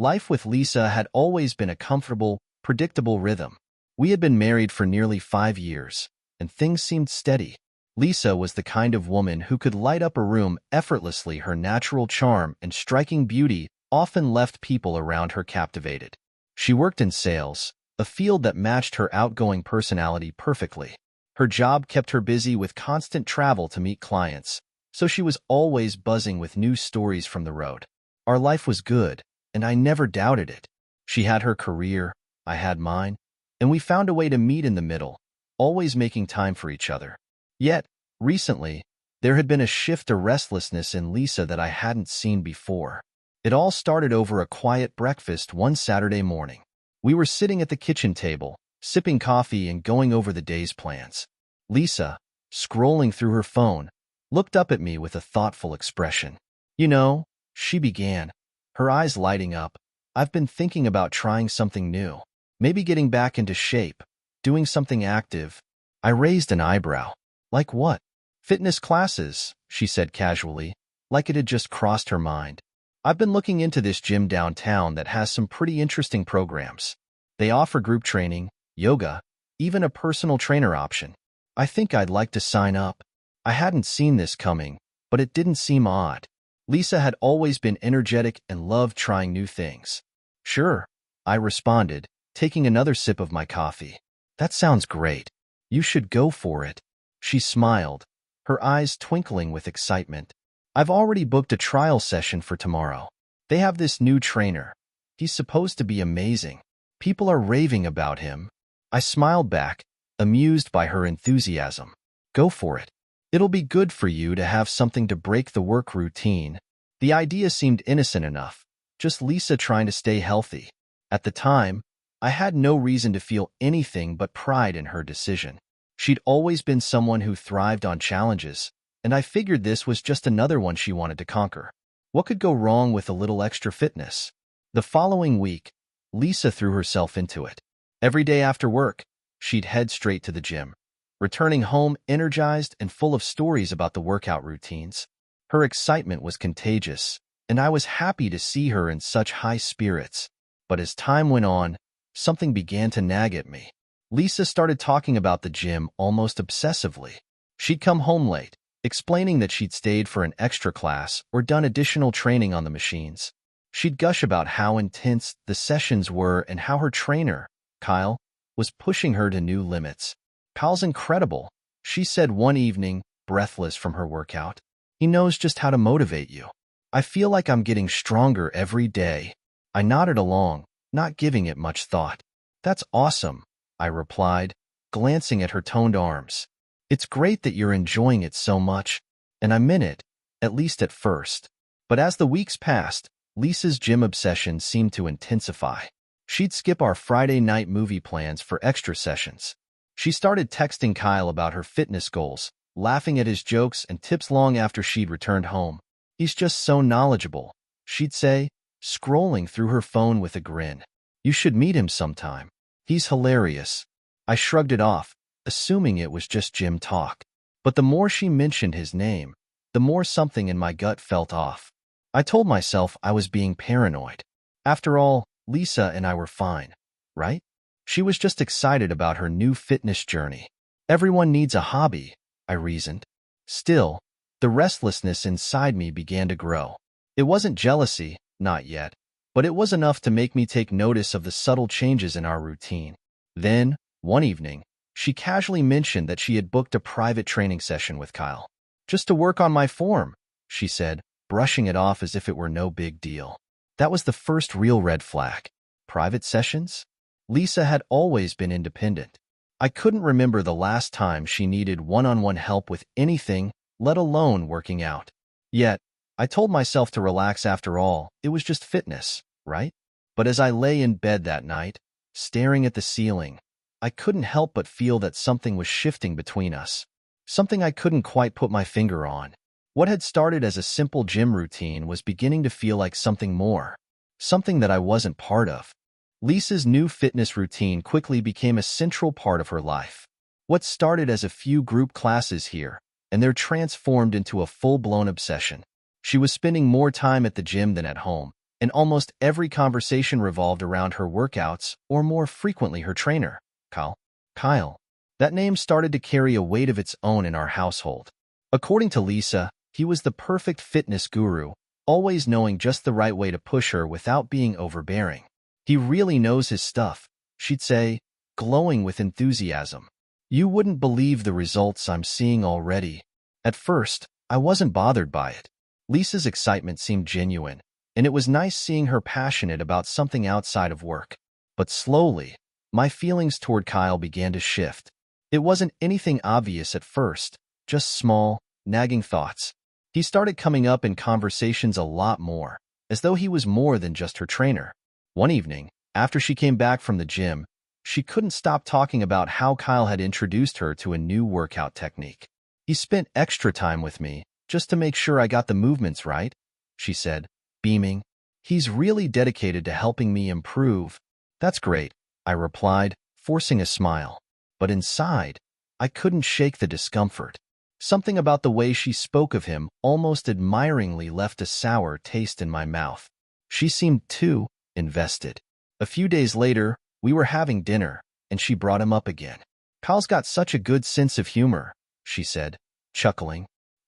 Life with Lisa had always been a comfortable, predictable rhythm. We had been married for nearly 5 years, and things seemed steady. Lisa was the kind of woman who could light up a room effortlessly. Her natural charm and striking beauty often left people around her captivated. She worked in sales, a field that matched her outgoing personality perfectly. Her job kept her busy with constant travel to meet clients, so she was always buzzing with new stories from the road. Our life was good, and I never doubted it. She had her career, I had mine, and we found a way to meet in the middle, always making time for each other. Yet, recently, there had been a shift, a restlessness in Lisa that I hadn't seen before. It all started over a quiet breakfast one Saturday morning. We were sitting at the kitchen table, sipping coffee and going over the day's plans. Lisa, scrolling through her phone, looked up at me with a thoughtful expression. "You know," she began, her eyes lighting up, "I've been thinking about trying something new. Maybe getting back into shape, doing something active." I raised an eyebrow. "Like what?" "Fitness classes," she said casually, like it had just crossed her mind. "I've been looking into this gym downtown that has some pretty interesting programs. They offer group training, yoga, even a personal trainer option. I think I'd like to sign up." I hadn't seen this coming, but it didn't seem odd. Lisa had always been energetic and loved trying new things. "Sure," I responded, taking another sip of my coffee. "That sounds great. You should go for it." She smiled, her eyes twinkling with excitement. "I've already booked a trial session for tomorrow. They have this new trainer. He's supposed to be amazing. People are raving about him." I smiled back, amused by her enthusiasm. "Go for it. It'll be good for you to have something to break the work routine." The idea seemed innocent enough, just Lisa trying to stay healthy. At the time, I had no reason to feel anything but pride in her decision. She'd always been someone who thrived on challenges, and I figured this was just another one she wanted to conquer. What could go wrong with a little extra fitness? The following week, Lisa threw herself into it. Every day after work, she'd head straight to the gym, returning home energized and full of stories about the workout routines. Her excitement was contagious, and I was happy to see her in such high spirits. But as time went on, something began to nag at me. Lisa started talking about the gym almost obsessively. She'd come home late, explaining that she'd stayed for an extra class or done additional training on the machines. She'd gush about how intense the sessions were and how her trainer, Kyle, was pushing her to new limits. "Kyle's incredible," she said one evening, breathless from her workout. "He knows just how to motivate you. I feel like I'm getting stronger every day." I nodded along, not giving it much thought. "That's awesome," I replied, glancing at her toned arms. "It's great that you're enjoying it so much." And I meant it, at least at first. But as the weeks passed, Lisa's gym obsession seemed to intensify. She'd skip our Friday night movie plans for extra sessions. She started texting Kyle about her fitness goals, laughing at his jokes and tips long after she'd returned home. "He's just so knowledgeable," she'd say, scrolling through her phone with a grin. "You should meet him sometime. He's hilarious." I shrugged it off, assuming it was just gym talk. But the more she mentioned his name, the more something in my gut felt off. I told myself I was being paranoid. After all, Lisa and I were fine, right? She was just excited about her new fitness journey. Everyone needs a hobby, I reasoned. Still, the restlessness inside me began to grow. It wasn't jealousy, not yet, but it was enough to make me take notice of the subtle changes in our routine. Then, one evening, she casually mentioned that she had booked a private training session with Kyle. "Just to work on my form," she said, brushing it off as if it were no big deal. That was the first real red flag. Private sessions? Lisa had always been independent. I couldn't remember the last time she needed one-on-one help with anything, let alone working out. Yet, I told myself to relax. After all, it was just fitness, right? But as I lay in bed that night, staring at the ceiling, I couldn't help but feel that something was shifting between us. Something I couldn't quite put my finger on. What had started as a simple gym routine was beginning to feel like something more, something that I wasn't part of. Lisa's new fitness routine quickly became a central part of her life. What started as a few group classes here, and they're transformed into a full-blown obsession. She was spending more time at the gym than at home, and almost every conversation revolved around her workouts, or more frequently her trainer, Kyle. Kyle. That name started to carry a weight of its own in our household. According to Lisa, he was the perfect fitness guru, always knowing just the right way to push her without being overbearing. He really knows his stuff, she'd say, glowing with enthusiasm. You wouldn't believe the results I'm seeing already. At first, I wasn't bothered by it. Lisa's excitement seemed genuine, and it was nice seeing her passionate about something outside of work. But slowly, my feelings toward Kyle began to shift. It wasn't anything obvious at first, just small, nagging thoughts. He started coming up in conversations a lot more, as though he was more than just her trainer. One evening, after she came back from the gym, she couldn't stop talking about how Kyle had introduced her to a new workout technique. He spent extra time with me, just to make sure I got the movements right, she said, beaming. He's really dedicated to helping me improve. That's great, I replied, forcing a smile. But inside, I couldn't shake the discomfort. Something about the way she spoke of him almost admiringly left a sour taste in my mouth. She seemed too invested. A few days later, we were having dinner, and she brought him up again. Kyle's got such a good sense of humor, she said, chuckling.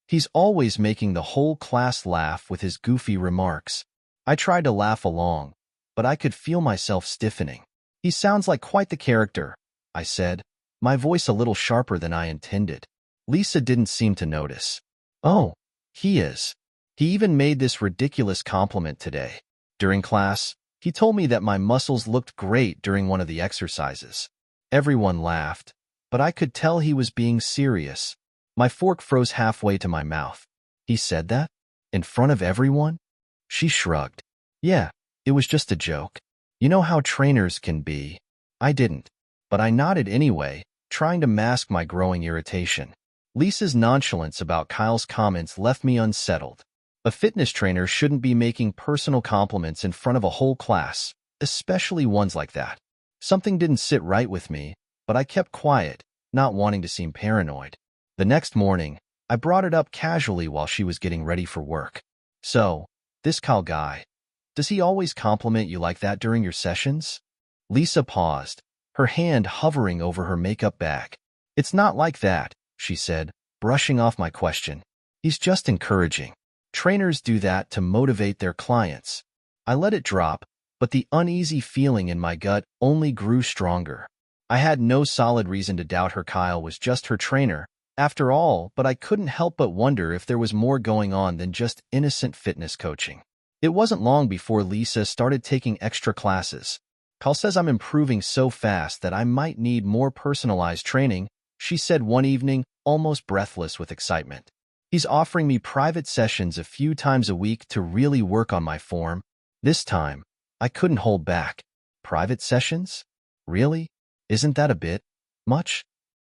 He's always making the whole class laugh with his goofy remarks. I tried to laugh along, but I could feel myself stiffening. He sounds like quite the character, I said, my voice a little sharper than I intended. Lisa didn't seem to notice. Oh, he is. He even made this ridiculous compliment today. During class, he told me that my muscles looked great during one of the exercises. Everyone laughed, but I could tell he was being serious. My fork froze halfway to my mouth. He said that? In front of everyone? She shrugged. Yeah, it was just a joke. You know how trainers can be. I didn't, but I nodded anyway, trying to mask my growing irritation. Lisa's nonchalance about Kyle's comments left me unsettled. A fitness trainer shouldn't be making personal compliments in front of a whole class, especially ones like that. Something didn't sit right with me, but I kept quiet, not wanting to seem paranoid. The next morning, I brought it up casually while she was getting ready for work. So, this Kyle guy, does he always compliment you like that during your sessions? Lisa paused, her hand hovering over her makeup bag. It's not like that, she said, brushing off my question. He's just encouraging. Trainers do that to motivate their clients. I let it drop, but the uneasy feeling in my gut only grew stronger. I had no solid reason to doubt Kyle was just her trainer, after all, but I couldn't help but wonder if there was more going on than just innocent fitness coaching. It wasn't long before Lisa started taking extra classes. Kyle says I'm improving so fast that I might need more personalized training, she said one evening, almost breathless with excitement. He's offering me private sessions a few times a week to really work on my form. This time, I couldn't hold back. Private sessions? Really? Isn't that a bit much?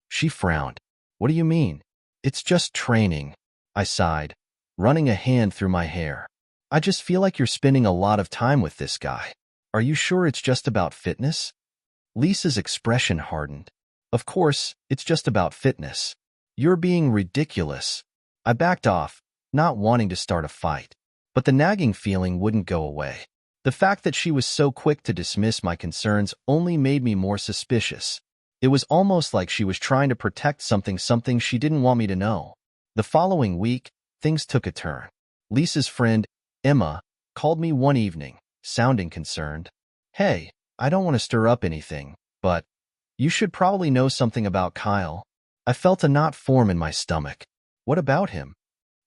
She frowned. What do you mean? It's just training, I sighed, running a hand through my hair. I just feel like you're spending a lot of time with this guy. Are you sure it's just about fitness? Lisa's expression hardened. Of course, it's just about fitness. You're being ridiculous. I backed off, not wanting to start a fight. But the nagging feeling wouldn't go away. The fact that she was so quick to dismiss my concerns only made me more suspicious. It was almost like she was trying to protect something she didn't want me to know. The following week, things took a turn. Lisa's friend, Emma, called me one evening, sounding concerned. Hey, I don't want to stir up anything, but you should probably know something about Kyle. I felt a knot form in my stomach. What about him?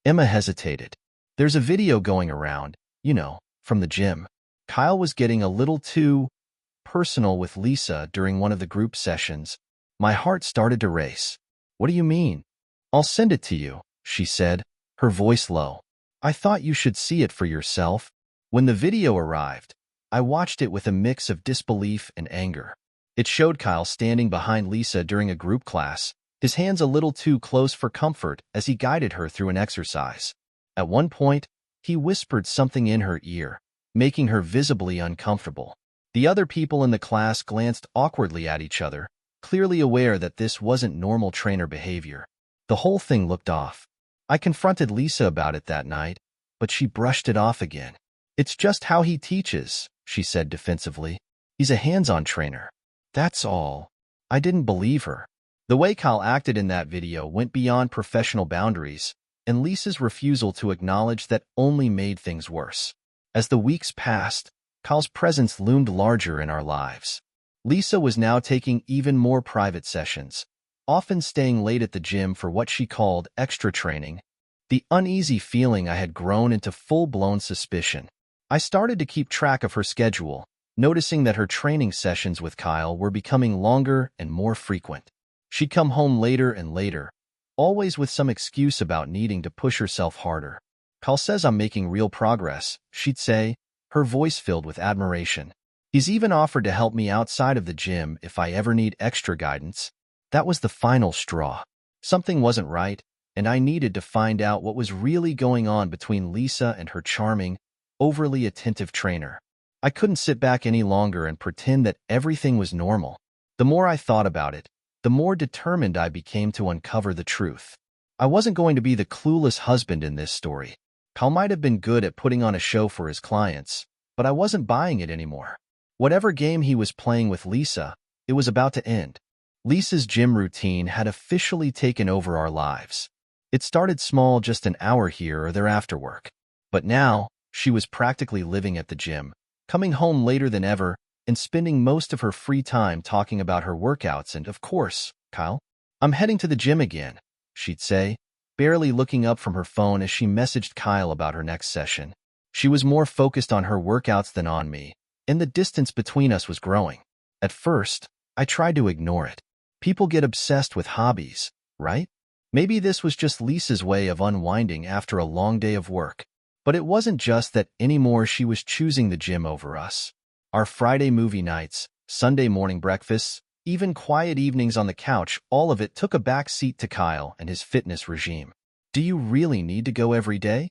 Emma hesitated. There's a video going around, from the gym. Kyle was getting a little too personal with Lisa during one of the group sessions. My heart started to race. What do you mean? I'll send it to you, she said, her voice low. I thought you should see it for yourself. When the video arrived, I watched it with a mix of disbelief and anger. It showed Kyle standing behind Lisa during a group class, his hands a little too close for comfort as he guided her through an exercise. At one point, he whispered something in her ear, making her visibly uncomfortable. The other people in the class glanced awkwardly at each other, clearly aware that this wasn't normal trainer behavior. The whole thing looked off. I confronted Lisa about it that night, but she brushed it off again. It's just how he teaches, she said defensively. He's a hands-on trainer. That's all. I didn't believe her. The way Kyle acted in that video went beyond professional boundaries, and Lisa's refusal to acknowledge that only made things worse. As the weeks passed, Kyle's presence loomed larger in our lives. Lisa was now taking even more private sessions, often staying late at the gym for what she called extra training. The uneasy feeling I had grown into full-blown suspicion. I started to keep track of her schedule, noticing that her training sessions with Kyle were becoming longer and more frequent. She'd come home later and later, always with some excuse about needing to push herself harder. Kyle says I'm making real progress, she'd say, her voice filled with admiration. He's even offered to help me outside of the gym if I ever need extra guidance. That was the final straw. Something wasn't right, and I needed to find out what was really going on between Lisa and her charming, overly attentive trainer. I couldn't sit back any longer and pretend that everything was normal. The more I thought about it, the more determined I became to uncover the truth. I wasn't going to be the clueless husband in this story. Kyle might have been good at putting on a show for his clients, but I wasn't buying it anymore. Whatever game he was playing with Lisa, it was about to end. Lisa's gym routine had officially taken over our lives. It started small, just an hour here or there after work. But now, she was practically living at the gym, coming home later than ever, and spending most of her free time talking about her workouts and, of course, Kyle. I'm heading to the gym again, she'd say, barely looking up from her phone as she messaged Kyle about her next session. She was more focused on her workouts than on me, and the distance between us was growing. At first, I tried to ignore it. People get obsessed with hobbies, right? Maybe this was just Lisa's way of unwinding after a long day of work. But it wasn't just that anymore. She was choosing the gym over us. Our Friday movie nights, Sunday morning breakfasts, even quiet evenings on the couch, all of it took a back seat to Kyle and his fitness regime. Do you really need to go every day?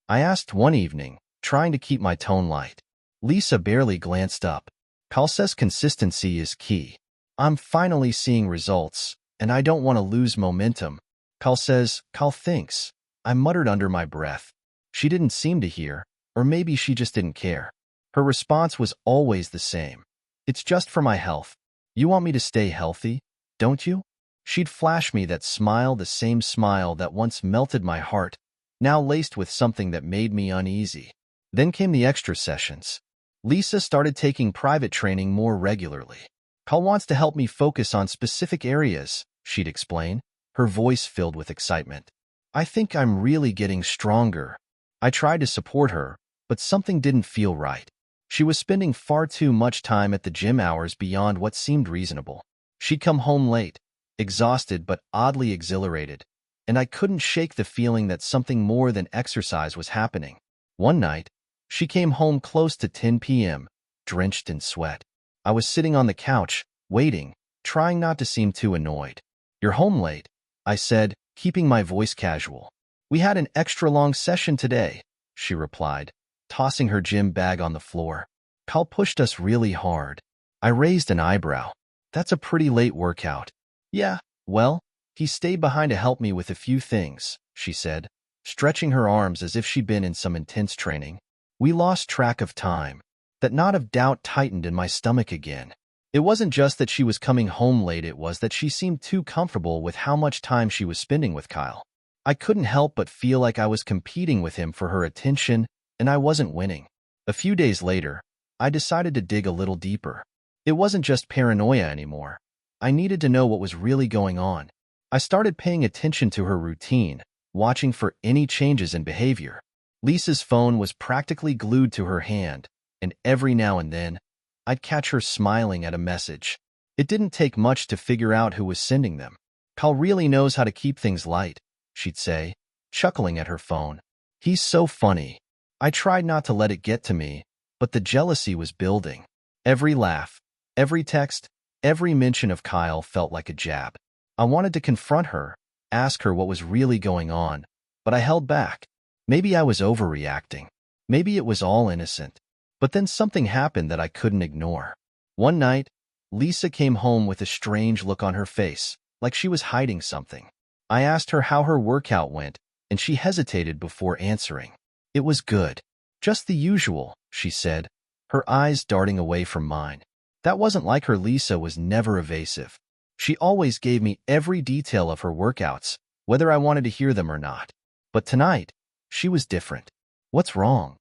I asked one evening, trying to keep my tone light. Lisa barely glanced up. Kyle says consistency is key. I'm finally seeing results, and I don't want to lose momentum. Kyle says, Kyle thinks. I muttered under my breath. She didn't seem to hear, or maybe she just didn't care. Her response was always the same. It's just for my health. You want me to stay healthy, don't you? She'd flash me that smile, the same smile that once melted my heart, now laced with something that made me uneasy. Then came the extra sessions. Lisa started taking private training more regularly. Kyle wants to help me focus on specific areas, she'd explain, her voice filled with excitement. I think I'm really getting stronger. I tried to support her, but something didn't feel right. She was spending far too much time at the gym, hours beyond what seemed reasonable. She'd come home late, exhausted but oddly exhilarated, and I couldn't shake the feeling that something more than exercise was happening. One night, she came home close to 10 p.m., drenched in sweat. I was sitting on the couch, waiting, trying not to seem too annoyed. You're home late, I said, keeping my voice casual. We had an extra long session today, she replied, tossing her gym bag on the floor. Kyle pushed us really hard. I raised an eyebrow. That's a pretty late workout. Yeah, well, he stayed behind to help me with a few things, she said, stretching her arms as if she'd been in some intense training. We lost track of time. That knot of doubt tightened in my stomach again. It wasn't just that she was coming home late, it was that she seemed too comfortable with how much time she was spending with Kyle. I couldn't help but feel like I was competing with him for her attention, and I wasn't winning. A few days later, I decided to dig a little deeper. It wasn't just paranoia anymore. I needed to know what was really going on. I started paying attention to her routine, watching for any changes in behavior. Lisa's phone was practically glued to her hand, and every now and then, I'd catch her smiling at a message. It didn't take much to figure out who was sending them. Kyle really knows how to keep things light, she'd say, chuckling at her phone. He's so funny. I tried not to let it get to me, but the jealousy was building. Every laugh, every text, every mention of Kyle felt like a jab. I wanted to confront her, ask her what was really going on, but I held back. Maybe I was overreacting. Maybe it was all innocent. But then something happened that I couldn't ignore. One night, Lisa came home with a strange look on her face, like she was hiding something. I asked her how her workout went, and she hesitated before answering. It was good. Just the usual, she said, her eyes darting away from mine. That wasn't like her. Lisa was never evasive. She always gave me every detail of her workouts, whether I wanted to hear them or not. But tonight, she was different. What's wrong?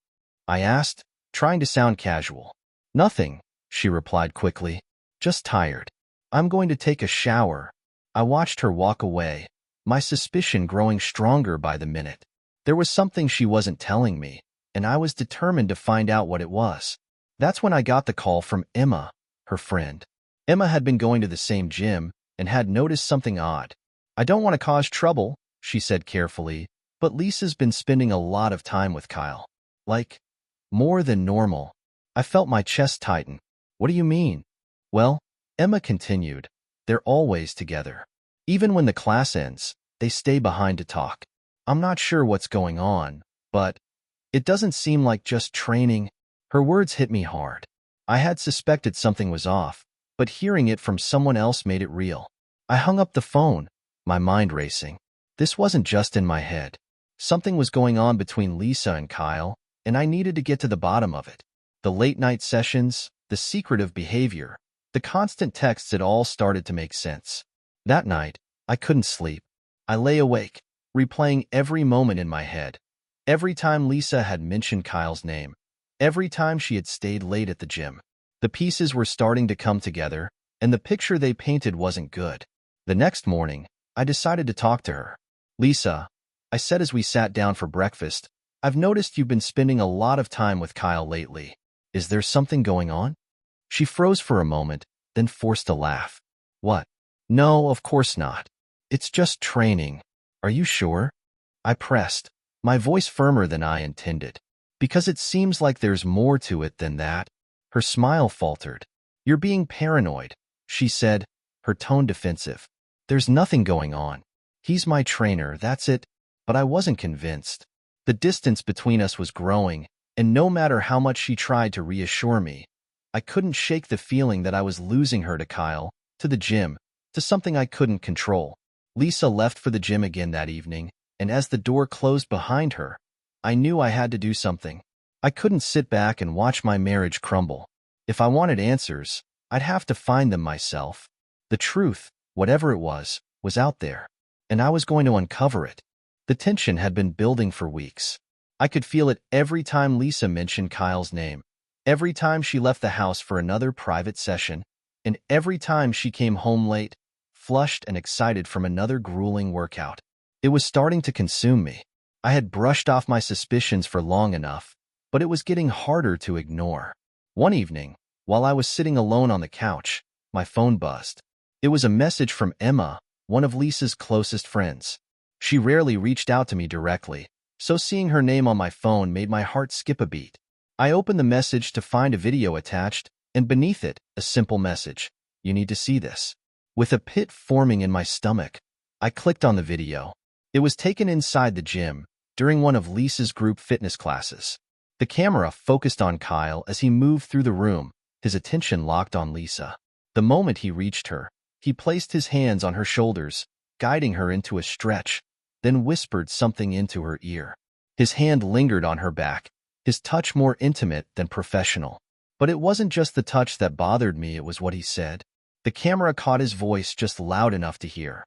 I asked, trying to sound casual. Nothing, she replied quickly. Just tired. I'm going to take a shower. I watched her walk away, my suspicion growing stronger by the minute. There was something she wasn't telling me, and I was determined to find out what it was. That's when I got the call from Emma, her friend. Emma had been going to the same gym and had noticed something odd. I don't want to cause trouble, she said carefully, but Lisa's been spending a lot of time with Kyle. Like, more than normal. I felt my chest tighten. What do you mean? Well, Emma continued, they're always together. Even when the class ends, they stay behind to talk. I'm not sure what's going on, but it doesn't seem like just training. Her words hit me hard. I had suspected something was off, but hearing it from someone else made it real. I hung up the phone, my mind racing. This wasn't just in my head. Something was going on between Lisa and Kyle, and I needed to get to the bottom of it. The late-night sessions, the secretive behavior, the constant texts, it all started to make sense. That night, I couldn't sleep. I lay awake, replaying every moment in my head. Every time Lisa had mentioned Kyle's name, every time she had stayed late at the gym. The pieces were starting to come together, and the picture they painted wasn't good. The next morning, I decided to talk to her. Lisa, I said as we sat down for breakfast, I've noticed you've been spending a lot of time with Kyle lately. Is there something going on? She froze for a moment, then forced a laugh. What? No, of course not. It's just training. Are you sure? I pressed, my voice firmer than I intended. Because it seems like there's more to it than that. Her smile faltered. You're being paranoid, she said, her tone defensive. There's nothing going on. He's my trainer, that's it. But I wasn't convinced. The distance between us was growing, and no matter how much she tried to reassure me, I couldn't shake the feeling that I was losing her to Kyle, to the gym, to something I couldn't control. Lisa left for the gym again that evening, and as the door closed behind her, I knew I had to do something. I couldn't sit back and watch my marriage crumble. If I wanted answers, I'd have to find them myself. The truth, whatever it was out there, and I was going to uncover it. The tension had been building for weeks. I could feel it every time Lisa mentioned Kyle's name, every time she left the house for another private session, and every time she came home late, flushed and excited from another grueling workout. It was starting to consume me. I had brushed off my suspicions for long enough, but it was getting harder to ignore. One evening, while I was sitting alone on the couch, my phone buzzed. It was a message from Emma, one of Lisa's closest friends. She rarely reached out to me directly, so seeing her name on my phone made my heart skip a beat. I opened the message to find a video attached, and beneath it, a simple message. You need to see this. With a pit forming in my stomach, I clicked on the video. It was taken inside the gym, during one of Lisa's group fitness classes. The camera focused on Kyle as he moved through the room, his attention locked on Lisa. The moment he reached her, he placed his hands on her shoulders, guiding her into a stretch, then whispered something into her ear. His hand lingered on her back, his touch more intimate than professional. But it wasn't just the touch that bothered me, it was what he said. The camera caught his voice just loud enough to hear.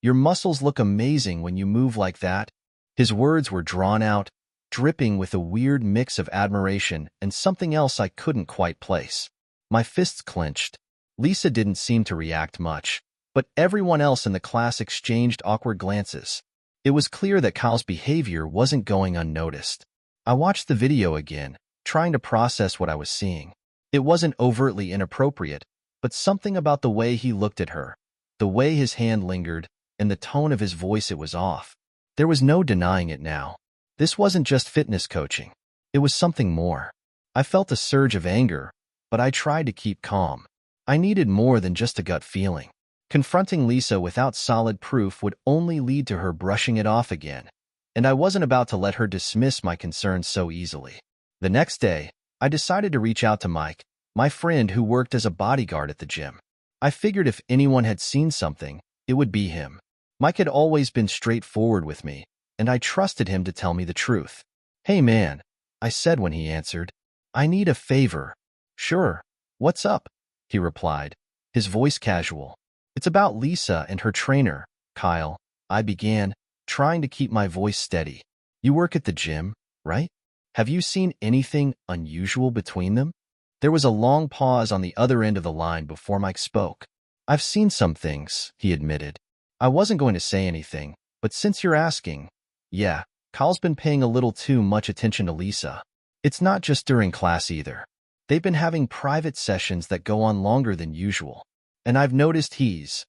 Your muscles look amazing when you move like that. His words were drawn out, dripping with a weird mix of admiration and something else I couldn't quite place. My fists clenched. Lisa didn't seem to react much, but everyone else in the class exchanged awkward glances. It was clear that Kyle's behavior wasn't going unnoticed. I watched the video again, trying to process what I was seeing. It wasn't overtly inappropriate, but something about the way he looked at her, the way his hand lingered, and the tone of his voice, it was off. There was no denying it now. This wasn't just fitness coaching. It was something more. I felt a surge of anger, but I tried to keep calm. I needed more than just a gut feeling. Confronting Lisa without solid proof would only lead to her brushing it off again, and I wasn't about to let her dismiss my concerns so easily. The next day, I decided to reach out to Mike, my friend who worked as a bodyguard at the gym. I figured if anyone had seen something, it would be him. Mike had always been straightforward with me, and I trusted him to tell me the truth. Hey man, I said when he answered. I need a favor. Sure. What's up? He replied, his voice casual. It's about Lisa and her trainer, Kyle. I began, trying to keep my voice steady. You work at the gym, right? Have you seen anything unusual between them? There was a long pause on the other end of the line before Mike spoke. I've seen some things, he admitted. I wasn't going to say anything, but since you're asking, yeah, Kyle's been paying a little too much attention to Lisa. It's not just during class either. They've been having private sessions that go on longer than usual. And I've noticed he's,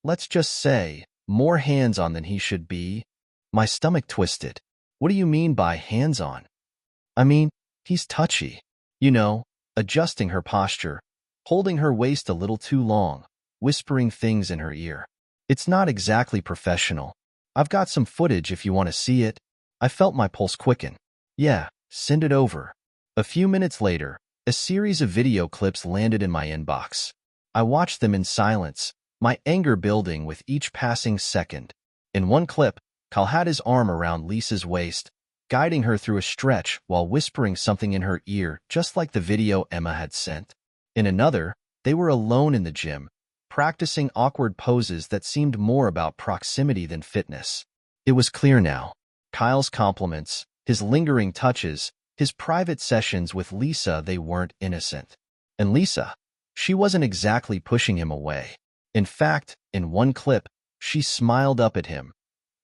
let's just say, more hands-on than he should be. My stomach twisted. What do you mean by hands-on? I mean, he's touchy. You know, adjusting her posture, holding her waist a little too long, whispering things in her ear. It's not exactly professional. I've got some footage if you want to see it. I felt my pulse quicken. Yeah, send it over. A few minutes later, a series of video clips landed in my inbox. I watched them in silence, my anger building with each passing second. In one clip, Kyle had his arm around Lisa's waist, guiding her through a stretch while whispering something in her ear just like the video Emma had sent. In another, they were alone in the gym, practicing awkward poses that seemed more about proximity than fitness. It was clear now. Kyle's compliments, his lingering touches, his private sessions with Lisa, they weren't innocent. And Lisa, she wasn't exactly pushing him away. In fact, in one clip, she smiled up at him,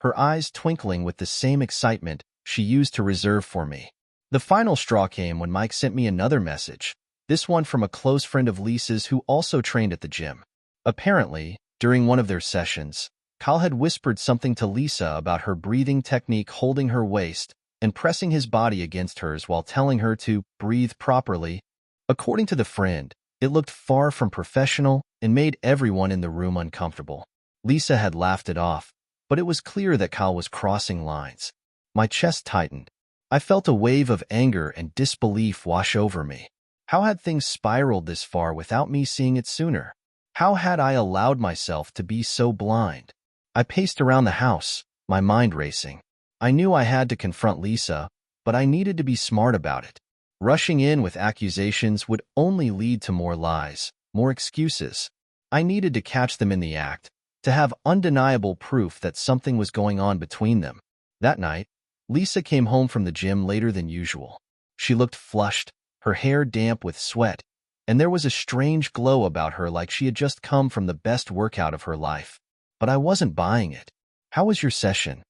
her eyes twinkling with the same excitement she used to reserve for me. The final straw came when Mike sent me another message, this one from a close friend of Lisa's who also trained at the gym. Apparently, during one of their sessions, Kyle had whispered something to Lisa about her breathing technique, holding her waist and pressing his body against hers while telling her to breathe properly. According to the friend, it looked far from professional and made everyone in the room uncomfortable. Lisa had laughed it off, but it was clear that Kyle was crossing lines. My chest tightened. I felt a wave of anger and disbelief wash over me. How had things spiraled this far without me seeing it sooner? How had I allowed myself to be so blind? I paced around the house, my mind racing. I knew I had to confront Lisa, but I needed to be smart about it. Rushing in with accusations would only lead to more lies, more excuses. I needed to catch them in the act, to have undeniable proof that something was going on between them. That night, Lisa came home from the gym later than usual. She looked flushed, her hair damp with sweat, and there was a strange glow about her like she had just come from the best workout of her life. But I wasn't buying it. How was your session?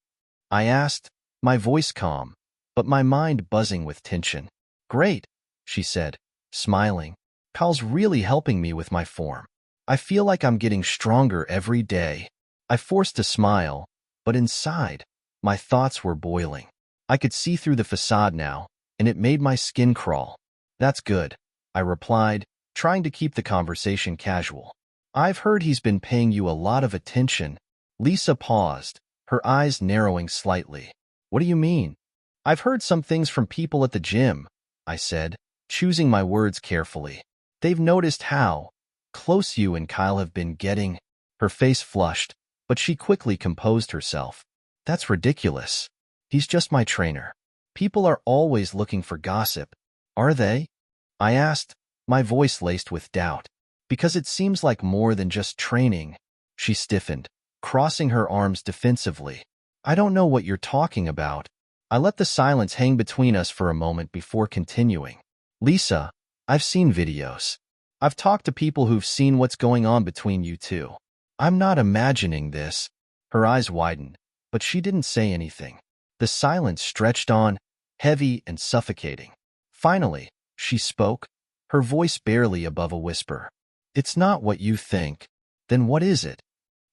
I asked, my voice calm, but my mind buzzing with tension. Great, she said, smiling. Kyle's really helping me with my form. I feel like I'm getting stronger every day. I forced a smile, but inside, my thoughts were boiling. I could see through the facade now, and it made my skin crawl. That's good, I replied, trying to keep the conversation casual. I've heard he's been paying you a lot of attention. Lisa paused, her eyes narrowing slightly. What do you mean? I've heard some things from people at the gym, I said, choosing my words carefully. They've noticed how close you and Kyle have been getting. Her face flushed, but she quickly composed herself. That's ridiculous. He's just my trainer. People are always looking for gossip. Are they? I asked, my voice laced with doubt. Because it seems like more than just training. She stiffened, crossing her arms defensively. I don't know what you're talking about. I let the silence hang between us for a moment before continuing. Lisa, I've seen videos. I've talked to people who've seen what's going on between you two. I'm not imagining this. Her eyes widened, but she didn't say anything. The silence stretched on, heavy and suffocating. Finally, she spoke, her voice barely above a whisper. It's not what you think. Then what is it?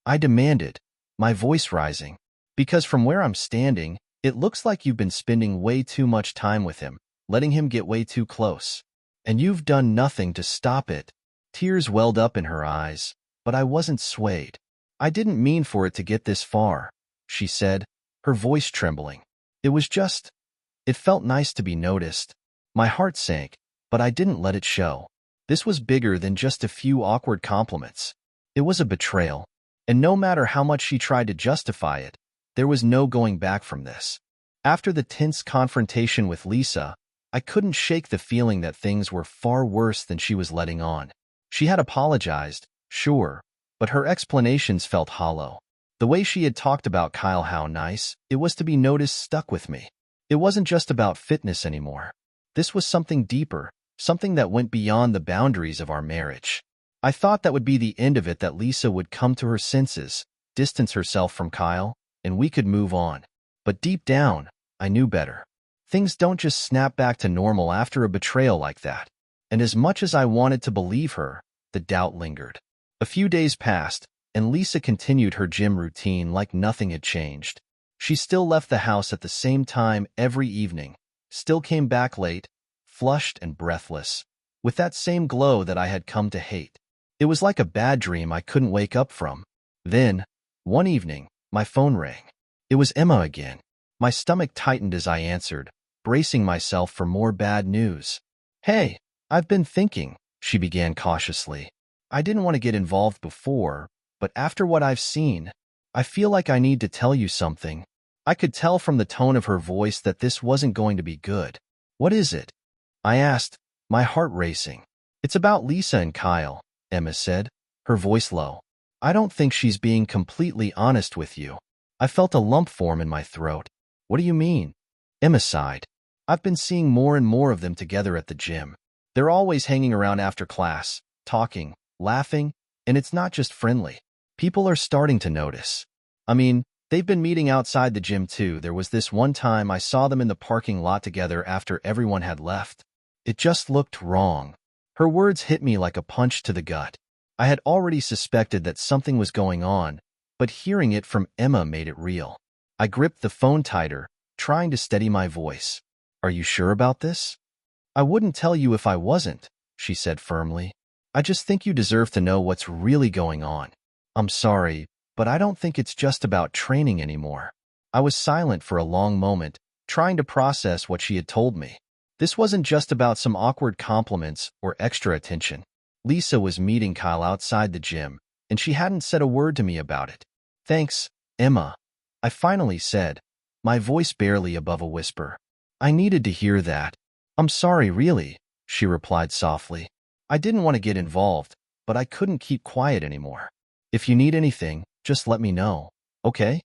I demanded, my voice rising. Because from where I'm standing, it looks like you've been spending way too much time with him, letting him get way too close. And you've done nothing to stop it. Tears welled up in her eyes, but I wasn't swayed. I didn't mean for it to get this far, she said, her voice trembling. It felt nice to be noticed. My heart sank, but I didn't let it show. This was bigger than just a few awkward compliments. It was a betrayal, and no matter how much she tried to justify it, there was no going back from this. After the tense confrontation with Lisa, I couldn't shake the feeling that things were far worse than she was letting on. She had apologized, sure, but her explanations felt hollow. The way she had talked about Kyle, how nice it was to be noticed, stuck with me. It wasn't just about fitness anymore. This was something deeper, something that went beyond the boundaries of our marriage. I thought that would be the end of it, that Lisa would come to her senses, distance herself from Kyle, and we could move on. But deep down, I knew better. Things don't just snap back to normal after a betrayal like that. And as much as I wanted to believe her, the doubt lingered. A few days passed, and Lisa continued her gym routine like nothing had changed. She still left the house at the same time every evening, still came back late, flushed and breathless, with that same glow that I had come to hate. It was like a bad dream I couldn't wake up from. Then, one evening, my phone rang. It was Emma again. My stomach tightened as I answered, bracing myself for more bad news. "Hey, I've been thinking," she began cautiously. "I didn't want to get involved before, but after what I've seen, I feel like I need to tell you something." I could tell from the tone of her voice that this wasn't going to be good. "What is it?" I asked, my heart racing. "It's about Lisa and Kyle," Emma said, her voice low. "I don't think she's being completely honest with you." I felt a lump form in my throat. "What do you mean?" Emma sighed. "I've been seeing more and more of them together at the gym. They're always hanging around after class, talking, laughing, and it's not just friendly. People are starting to notice. I mean, they've been meeting outside the gym too. There was this one time I saw them in the parking lot together after everyone had left. It just looked wrong." Her words hit me like a punch to the gut. I had already suspected that something was going on, but hearing it from Emma made it real. I gripped the phone tighter, trying to steady my voice. "Are you sure about this?" "I wouldn't tell you if I wasn't," she said firmly. "I just think you deserve to know what's really going on. I'm sorry, but I don't think it's just about training anymore." I was silent for a long moment, trying to process what she had told me. This wasn't just about some awkward compliments or extra attention. Lisa was meeting Kyle outside the gym, and she hadn't said a word to me about it. "Thanks, Emma," I finally said, my voice barely above a whisper. "I needed to hear that." "I'm sorry, really," she replied softly. "I didn't want to get involved, but I couldn't keep quiet anymore. If you need anything, just let me know, okay?"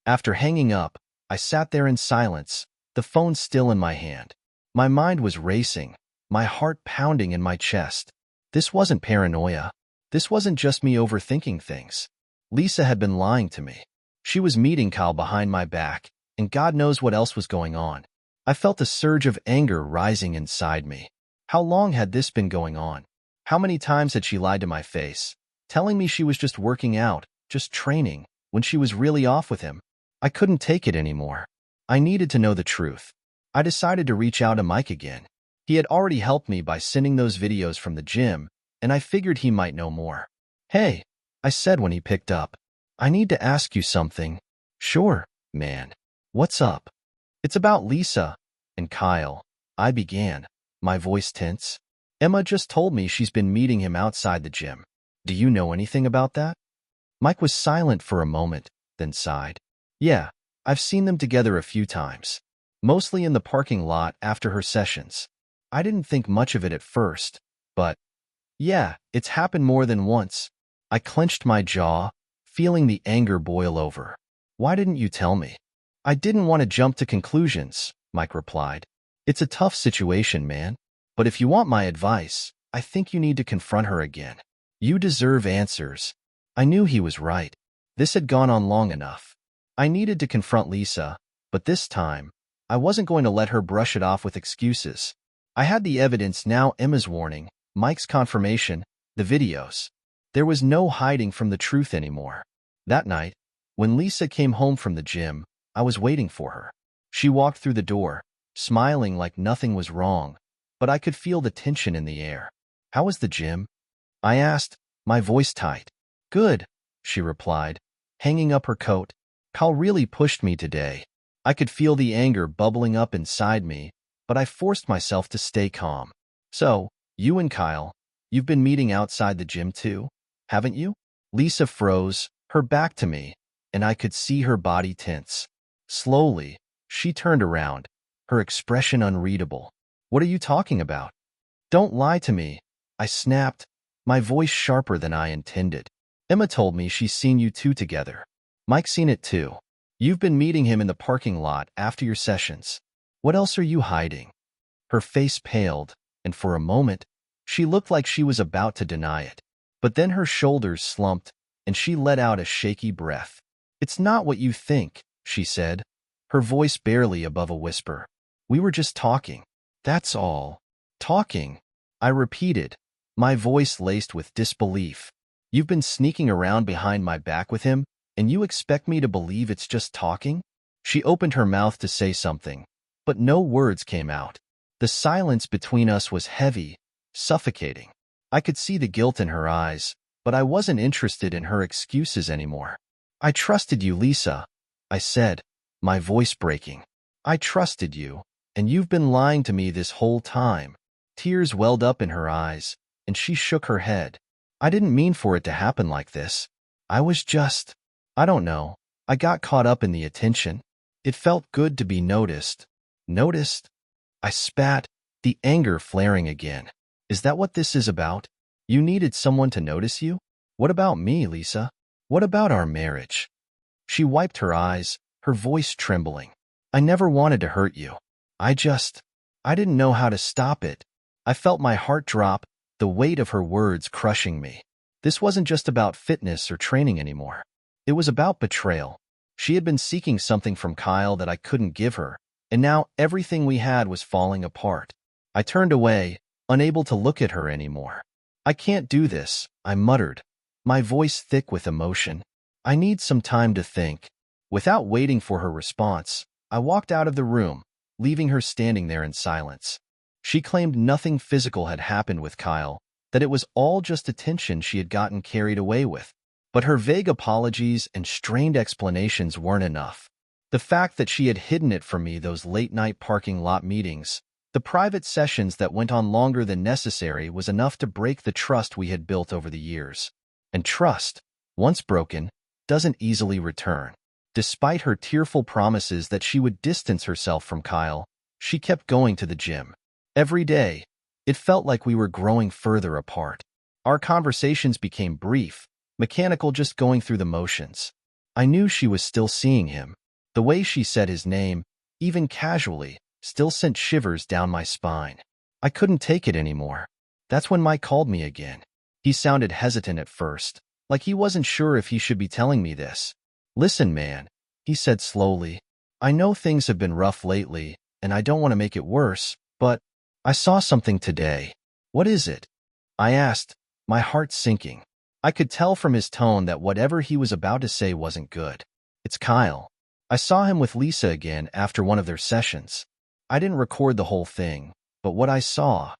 After hanging up, I sat there in silence, the phone still in my hand. My mind was racing, my heart pounding in my chest. This wasn't paranoia. This wasn't just me overthinking things. Lisa had been lying to me. She was meeting Kyle behind my back, and God knows what else was going on. I felt a surge of anger rising inside me. How long had this been going on? How many times had she lied to my face, telling me she was just working out, just training, when she was really off with him? I couldn't take it anymore. I needed to know the truth. I decided to reach out to Mike again. He had already helped me by sending those videos from the gym, and I figured he might know more. "Hey," I said when he picked up. "I need to ask you something." "Sure, man. What's up?" "It's about Lisa and Kyle," I began, my voice tense. "Emma just told me she's been meeting him outside the gym. Do you know anything about that?" Mike was silent for a moment, then sighed. "Yeah, I've seen them together a few times. Mostly in the parking lot after her sessions. I didn't think much of it at first, but yeah, it's happened more than once." I clenched my jaw, feeling the anger boil over. "Why didn't you tell me?" "I didn't want to jump to conclusions," Mike replied. "It's a tough situation, man. But if you want my advice, I think you need to confront her again. You deserve answers." I knew he was right. This had gone on long enough. I needed to confront Lisa, but this time, I wasn't going to let her brush it off with excuses. I had the evidence now: Emma's warning, Mike's confirmation, the videos. There was no hiding from the truth anymore. That night, when Lisa came home from the gym, I was waiting for her. She walked through the door, smiling like nothing was wrong, but I could feel the tension in the air. "How was the gym?" I asked, my voice tight. "Good," she replied, hanging up her coat. "Kyle really pushed me today." I could feel the anger bubbling up inside me, but I forced myself to stay calm. "So, you and Kyle, you've been meeting outside the gym too, haven't you?" Lisa froze, her back to me, and I could see her body tense. Slowly, she turned around, her expression unreadable. What are you talking about? Don't lie to me, I snapped, my voice sharper than I intended. Emma told me she's seen you two together. Mike's seen it too. You've been meeting him in the parking lot after your sessions. What else are you hiding? Her face paled, and for a moment, she looked like she was about to deny it. But then her shoulders slumped, and she let out a shaky breath. It's not what you think, she said, her voice barely above a whisper. We were just talking. That's all. Talking, I repeated, my voice laced with disbelief. You've been sneaking around behind my back with him, and you expect me to believe it's just talking? She opened her mouth to say something, but no words came out. The silence between us was heavy, suffocating. I could see the guilt in her eyes, but I wasn't interested in her excuses anymore. I trusted you, Lisa, I said, my voice breaking. I trusted you, and you've been lying to me this whole time. Tears welled up in her eyes, and she shook her head. I didn't mean for it to happen like this. I don't know. I got caught up in the attention. It felt good to be noticed. Noticed? I spat, the anger flaring again. Is that what this is about? You needed someone to notice you? What about me, Lisa? What about our marriage? She wiped her eyes, her voice trembling. I never wanted to hurt you. I didn't know how to stop it. I felt my heart drop, the weight of her words crushing me. This wasn't just about fitness or training anymore. It was about betrayal. She had been seeking something from Kyle that I couldn't give her, and now everything we had was falling apart. I turned away, unable to look at her anymore. I can't do this, I muttered, my voice thick with emotion. I need some time to think. Without waiting for her response, I walked out of the room, leaving her standing there in silence. She claimed nothing physical had happened with Kyle, that it was all just attention she had gotten carried away with. But her vague apologies and strained explanations weren't enough. The fact that she had hidden it from me, those late-night parking lot meetings, the private sessions that went on longer than necessary, was enough to break the trust we had built over the years. And trust, once broken, doesn't easily return. Despite her tearful promises that she would distance herself from Kyle, she kept going to the gym. Every day, it felt like we were growing further apart. Our conversations became brief, mechanical, just going through the motions. I knew she was still seeing him. The way she said his name, even casually, still sent shivers down my spine. I couldn't take it anymore. That's when Mike called me again. He sounded hesitant at first, like he wasn't sure if he should be telling me this. Listen, man, he said slowly. I know things have been rough lately, and I don't want to make it worse, but I saw something today. What is it? I asked, my heart sinking. I could tell from his tone that whatever he was about to say wasn't good. It's Kyle. I saw him with Lisa again after one of their sessions. I didn't record the whole thing, but what I saw,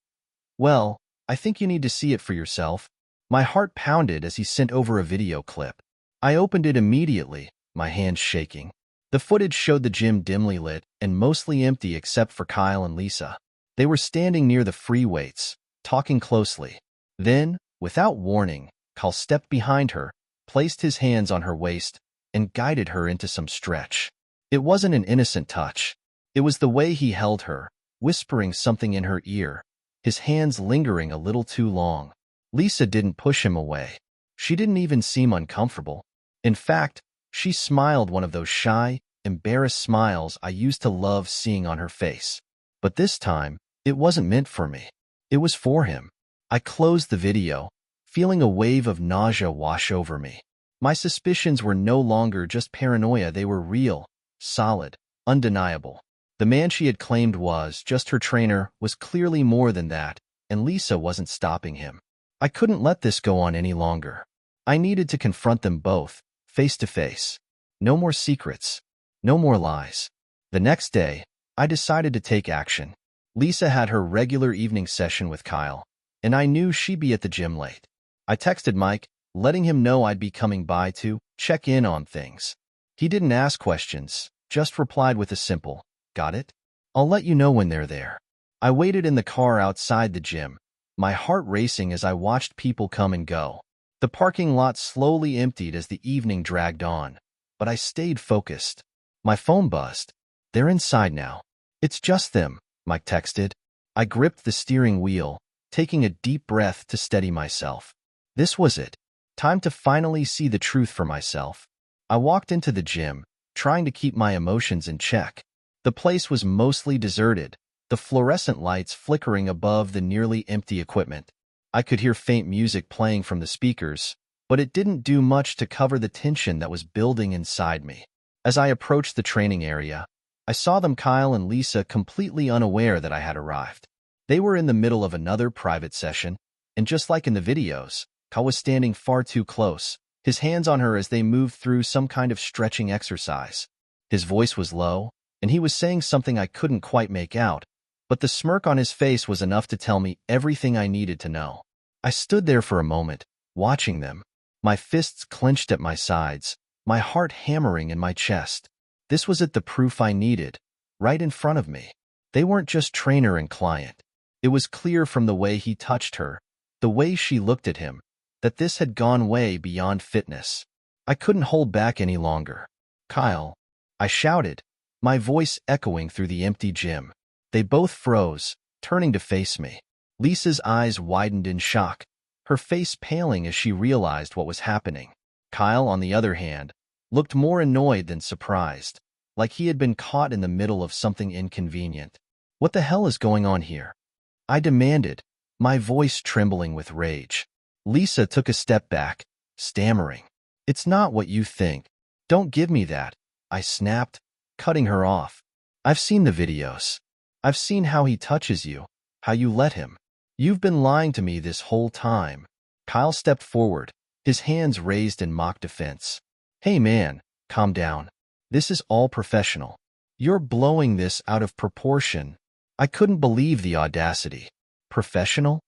well, I think you need to see it for yourself. My heart pounded as he sent over a video clip. I opened it immediately, my hands shaking. The footage showed the gym dimly lit and mostly empty except for Kyle and Lisa. They were standing near the free weights, talking closely. Then, without warning, Kyle stepped behind her, placed his hands on her waist, and guided her into some stretch. It wasn't an innocent touch. It was the way he held her, whispering something in her ear, his hands lingering a little too long. Lisa didn't push him away. She didn't even seem uncomfortable. In fact, she smiled, one of those shy, embarrassed smiles I used to love seeing on her face. But this time, it wasn't meant for me. It was for him. I closed the video, feeling a wave of nausea wash over me. My suspicions were no longer just paranoia, they were real, solid, undeniable. The man she had claimed was just her trainer was clearly more than that, and Lisa wasn't stopping him. I couldn't let this go on any longer. I needed to confront them both, face to face. No more secrets. No more lies. The next day, I decided to take action. Lisa had her regular evening session with Kyle, and I knew she'd be at the gym late. I texted Mike, letting him know I'd be coming by to check in on things. He didn't ask questions, just replied with a simple, "Got it? I'll let you know when they're there." I waited in the car outside the gym, my heart racing as I watched people come and go. The parking lot slowly emptied as the evening dragged on, but I stayed focused. My phone buzzed. "They're inside now." "It's just them," Mike texted. I gripped the steering wheel, taking a deep breath to steady myself. This was it. Time to finally see the truth for myself. I walked into the gym, trying to keep my emotions in check. The place was mostly deserted, the fluorescent lights flickering above the nearly empty equipment. I could hear faint music playing from the speakers, but it didn't do much to cover the tension that was building inside me. As I approached the training area, I saw them, Kyle and Lisa, completely unaware that I had arrived. They were in the middle of another private session, and just like in the videos, Kyle was standing far too close, his hands on her as they moved through some kind of stretching exercise. His voice was low, and he was saying something I couldn't quite make out, but the smirk on his face was enough to tell me everything I needed to know. I stood there for a moment, watching them, my fists clenched at my sides, my heart hammering in my chest. This was the proof I needed, right in front of me. They weren't just trainer and client. It was clear from the way he touched her, the way she looked at him, that this had gone way beyond fitness. I couldn't hold back any longer. Kyle, I shouted, my voice echoing through the empty gym. They both froze, turning to face me. Lisa's eyes widened in shock, her face paling as she realized what was happening. Kyle, on the other hand, looked more annoyed than surprised, like he had been caught in the middle of something inconvenient. What the hell is going on here? I demanded, my voice trembling with rage. Lisa took a step back, stammering. It's not what you think. Don't give me that, I snapped, cutting her off. I've seen the videos. I've seen how he touches you, how you let him. You've been lying to me this whole time. Kyle stepped forward, his hands raised in mock defense. Hey man, calm down. This is all professional. You're blowing this out of proportion. I couldn't believe the audacity. Professional?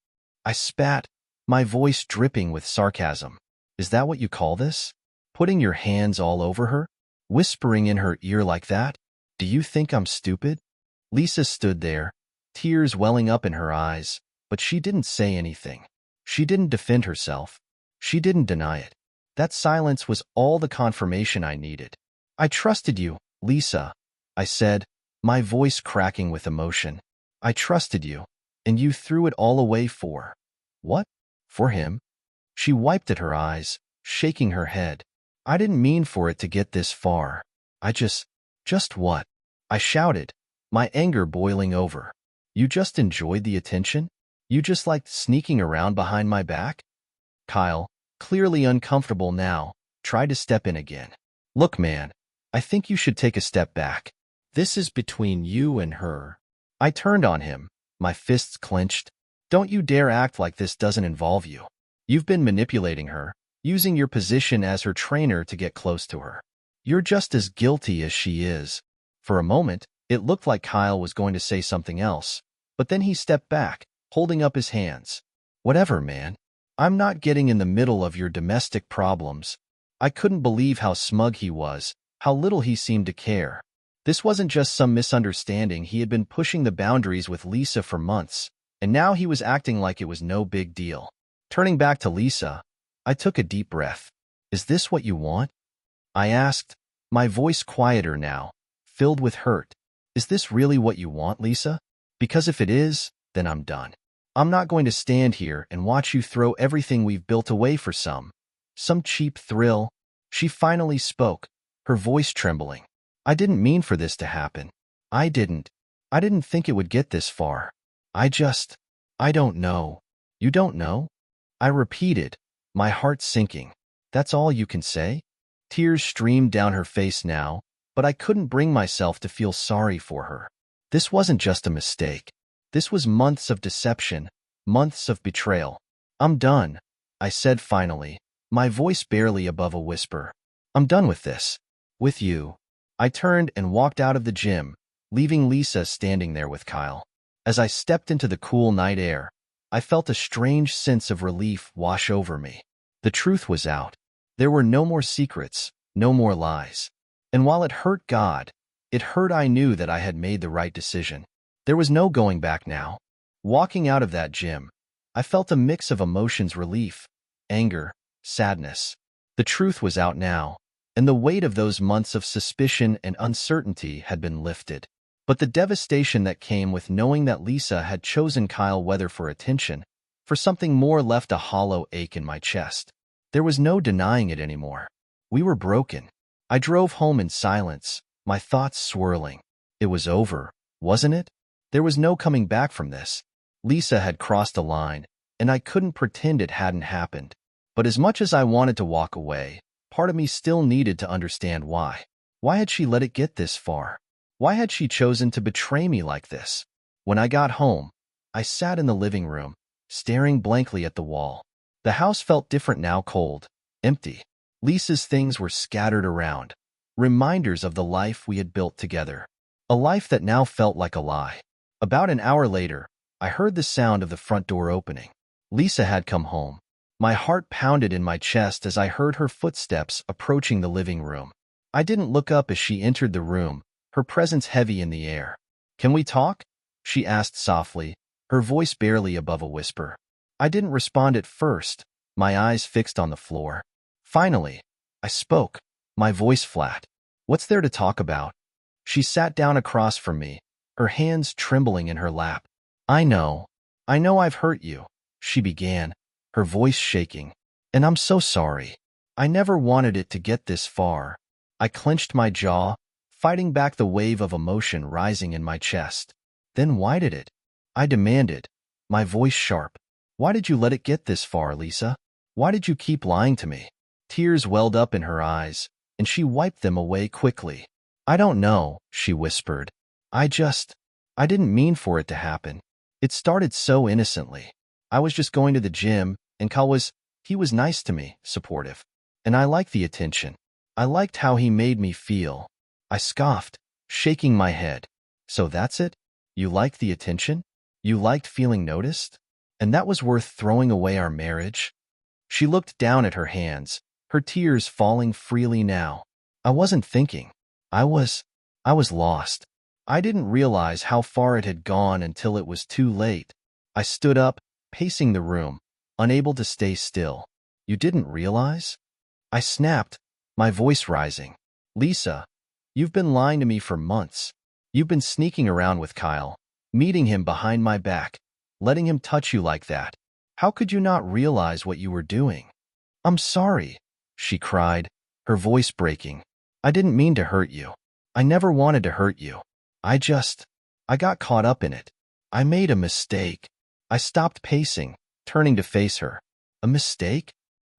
I spat, my voice dripping with sarcasm. Is that what you call this? Putting your hands all over her? Whispering in her ear like that? Do you think I'm stupid? Lisa stood there, tears welling up in her eyes, but she didn't say anything. She didn't defend herself. She didn't deny it. That silence was all the confirmation I needed. I trusted you, Lisa, I said, my voice cracking with emotion. I trusted you, and you threw it all away for… What? For him? She wiped at her eyes, shaking her head. I didn't mean for it to get this far. I just what? I shouted, my anger boiling over. You just enjoyed the attention? You just liked sneaking around behind my back? Kyle, clearly uncomfortable now, tried to step in again. Look, man, I think you should take a step back. This is between you and her. I turned on him, my fists clenched. Don't you dare act like this doesn't involve you. You've been manipulating her, using your position as her trainer to get close to her. You're just as guilty as she is. For a moment, it looked like Kyle was going to say something else, but then he stepped back, holding up his hands. Whatever, man. I'm not getting in the middle of your domestic problems. I couldn't believe how smug he was, how little he seemed to care. This wasn't just some misunderstanding. He had been pushing the boundaries with Lisa for months, and now he was acting like it was no big deal. Turning back to Lisa, I took a deep breath. Is this what you want? I asked, my voice quieter now, filled with hurt. Is this really what you want, Lisa? Because if it is, then I'm done. I'm not going to stand here and watch you throw everything we've built away for some cheap thrill. She finally spoke, her voice trembling. I didn't mean for this to happen. I didn't think it would get this far. I don't know. You don't know? I repeated, my heart sinking. That's all you can say? Tears streamed down her face now, but I couldn't bring myself to feel sorry for her. This wasn't just a mistake. This was months of deception, months of betrayal. I'm done, I said finally, my voice barely above a whisper. I'm done with this. With you. I turned and walked out of the gym, leaving Lisa standing there with Kyle. As I stepped into the cool night air, I felt a strange sense of relief wash over me. The truth was out. There were no more secrets, no more lies. And while it hurt God, it hurt I knew that I had made the right decision. There was no going back now. Walking out of that gym, I felt a mix of emotions: relief, anger, sadness. The truth was out now, and the weight of those months of suspicion and uncertainty had been lifted. But the devastation that came with knowing that Lisa had chosen Kyle whether for attention, for something more left a hollow ache in my chest. There was no denying it anymore. We were broken. I drove home in silence, my thoughts swirling. It was over, wasn't it? There was no coming back from this. Lisa had crossed a line, and I couldn't pretend it hadn't happened. But as much as I wanted to walk away, part of me still needed to understand why. Why had she let it get this far? Why had she chosen to betray me like this? When I got home, I sat in the living room, staring blankly at the wall. The house felt different now, cold, empty. Lisa's things were scattered around, reminders of the life we had built together. A life that now felt like a lie. About an hour later, I heard the sound of the front door opening. Lisa had come home. My heart pounded in my chest as I heard her footsteps approaching the living room. I didn't look up as she entered the room, her presence heavy in the air. "Can we talk?" she asked softly, her voice barely above a whisper. I didn't respond at first, my eyes fixed on the floor. Finally, I spoke, my voice flat. "What's there to talk about?" She sat down across from me, her hands trembling in her lap. I know I've hurt you," she began, her voice shaking. "And I'm so sorry. I never wanted it to get this far." I clenched my jaw, fighting back the wave of emotion rising in my chest. "Then why did it?" I demanded, my voice sharp. "Why did you let it get this far, Lisa? Why did you keep lying to me?" Tears welled up in her eyes, and she wiped them away quickly. "I don't know," she whispered. I didn't mean for it to happen. It started so innocently. I was just going to the gym, and he was nice to me, supportive. And I liked the attention. I liked how he made me feel. I scoffed, shaking my head. "So that's it? You liked the attention? You liked feeling noticed? And that was worth throwing away our marriage?" She looked down at her hands, her tears falling freely now. I wasn't thinking. I was lost. I didn't realize how far it had gone until it was too late. I stood up, pacing the room, unable to stay still. "You didn't realize?" I snapped, my voice rising. "Lisa, you've been lying to me for months. You've been sneaking around with Kyle, meeting him behind my back, letting him touch you like that. How could you not realize what you were doing?" "I'm sorry," she cried, her voice breaking. "I didn't mean to hurt you. I never wanted to hurt you. I got caught up in it. I made a mistake." I stopped pacing, turning to face her. "A mistake?"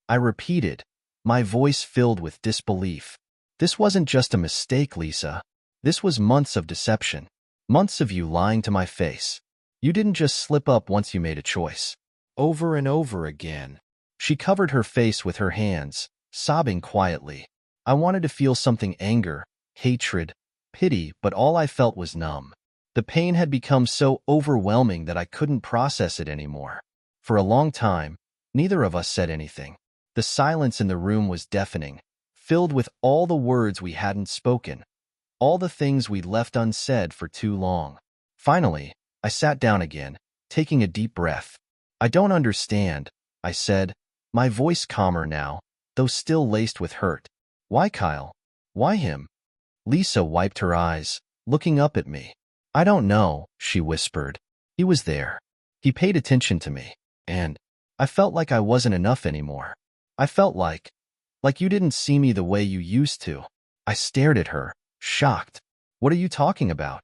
I repeated, my voice filled with disbelief. "This wasn't just a mistake, Lisa. This was months of deception. Months of you lying to my face. You didn't just slip up once you made a choice. Over and over again." She covered her face with her hands, sobbing quietly. I wanted to feel something: anger, hatred, pity, but all I felt was numb. The pain had become so overwhelming that I couldn't process it anymore. For a long time, neither of us said anything. The silence in the room was deafening, filled with all the words we hadn't spoken, all the things we'd left unsaid for too long. Finally, I sat down again, taking a deep breath. "I don't understand," I said, my voice calmer now, though still laced with hurt. "Why Kyle? Why him?" Lisa wiped her eyes, looking up at me. "I don't know," she whispered. "He was there. He paid attention to me. And I felt like I wasn't enough anymore. I felt like you didn't see me the way you used to." I stared at her, shocked. "What are you talking about?"